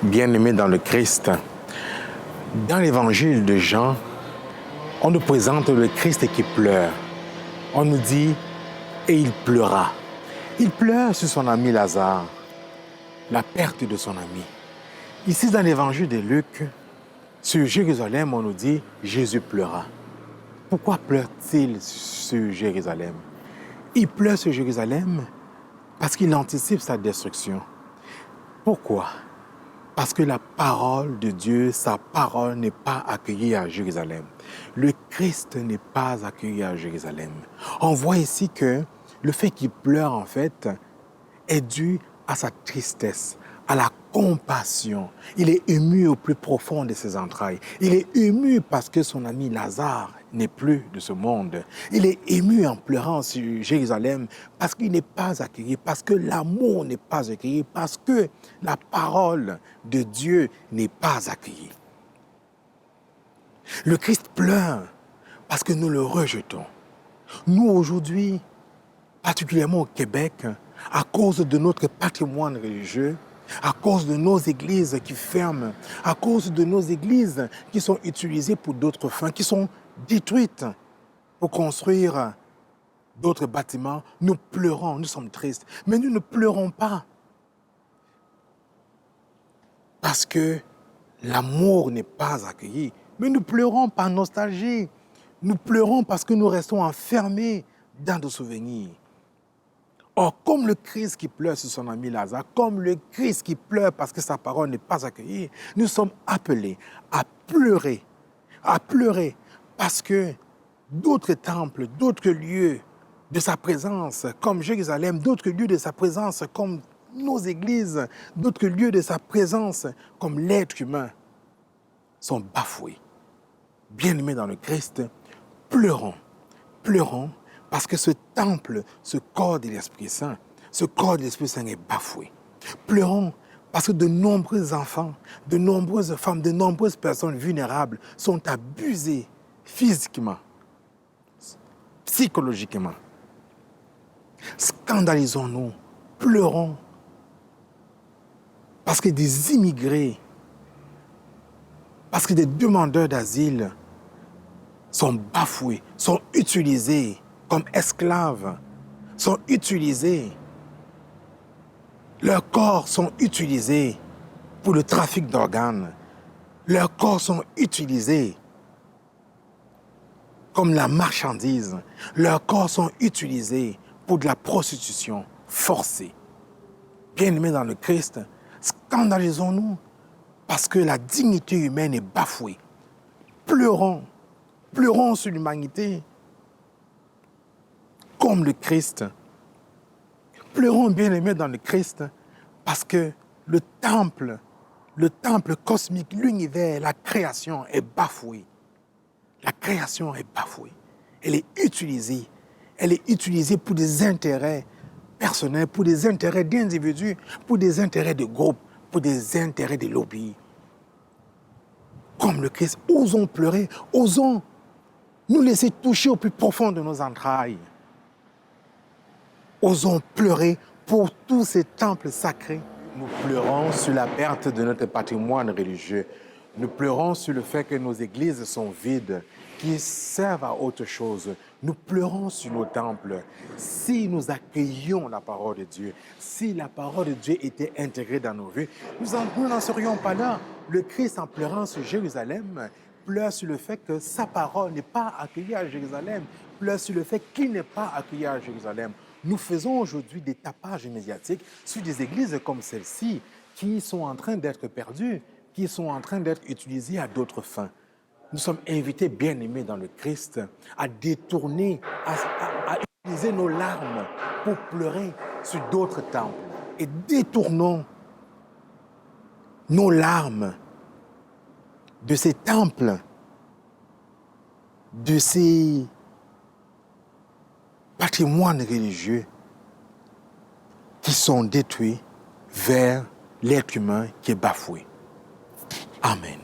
Bien-aimés dans le Christ, dans l'évangile de Jean, on nous présente le Christ qui pleure. On nous dit, et il pleura. Il pleure sur son ami Lazare, la perte de son ami. Ici, dans l'évangile de Luc, sur Jérusalem, on nous dit, Jésus pleura. Pourquoi pleure-t-il sur Jérusalem? Il pleure sur Jérusalem parce qu'il anticipe sa destruction. Pourquoi? Parce que la parole de Dieu, sa parole n'est pas accueillie à Jérusalem. Le Christ n'est pas accueilli à Jérusalem. On voit ici que le fait qu'il pleure, en fait, est dû à sa tristesse, à la compassion. Il est ému au plus profond de ses entrailles. Il est ému parce que son ami Lazare n'est plus de ce monde. Il est ému en pleurant sur Jérusalem parce qu'il n'est pas accueilli, parce que l'amour n'est pas accueilli, parce que la parole de Dieu n'est pas accueillie. Le Christ pleure parce que nous le rejetons. Nous, aujourd'hui, particulièrement au Québec, à cause de notre patrimoine religieux, à cause de nos églises qui ferment, à cause de nos églises qui sont utilisées pour d'autres fins, qui sont détruites pour construire d'autres bâtiments, nous pleurons, nous sommes tristes. Mais nous ne pleurons pas parce que l'amour n'est pas accueilli, mais nous pleurons par nostalgie. Nous pleurons parce que nous restons enfermés dans nos souvenirs. Or, comme le Christ qui pleure sur son ami Lazare, comme le Christ qui pleure parce que sa parole n'est pas accueillie, nous sommes appelés à pleurer parce que d'autres temples, d'autres lieux de sa présence, comme Jérusalem, d'autres lieux de sa présence, comme nos églises, d'autres lieux de sa présence, comme l'être humain, sont bafoués. Bien-aimés dans le Christ, pleurons parce que ce temple, ce corps de l'Esprit Saint, ce corps de l'Esprit Saint est bafoué. Pleurons parce que de nombreux enfants, de nombreuses femmes, de nombreuses personnes vulnérables sont abusées physiquement, psychologiquement. Scandalisons-nous, pleurons parce que des immigrés, parce que des demandeurs d'asile sont bafoués, sont utilisés comme esclaves, sont utilisés. Leurs corps sont utilisés pour le trafic d'organes. Leurs corps sont utilisés comme la marchandise. Leurs corps sont utilisés pour de la prostitution forcée. Bien-aimés dans le Christ, scandalisons-nous parce que la dignité humaine est bafouée. Pleurons sur l'humanité comme le Christ. Pleurons, bien-aimés dans le Christ, parce que le temple cosmique, l'univers, la création est bafouée. La création est bafouée. Elle est utilisée pour des intérêts personnels, pour des intérêts d'individus, pour des intérêts de groupes, pour des intérêts de lobbies. Comme le Christ, osons pleurer, osons nous laisser toucher au plus profond de nos entrailles. Osons pleurer pour tous ces temples sacrés. Nous pleurons sur la perte de notre patrimoine religieux. Nous pleurons sur le fait que nos églises sont vides, qui servent à autre chose. Nous pleurons sur nos temples. Si nous accueillions la parole de Dieu, si la parole de Dieu était intégrée dans nos vies, nous n'en serions pas là. Le Christ, en pleurant sur Jérusalem, pleure sur le fait que sa parole n'est pas accueillie à Jérusalem, pleure sur le fait qu'il n'est pas accueilli à Jérusalem. Nous faisons aujourd'hui des tapages médiatiques sur des églises comme celle-ci qui sont en train d'être perdues, qui sont en train d'être utilisées à d'autres fins. Nous sommes invités, bien-aimés dans le Christ, à détourner, à utiliser nos larmes pour pleurer sur d'autres temples. Et détournons nos larmes de ces temples, de ces patrimoines religieux qui sont détruits vers l'être humain qui est bafoué. Amen.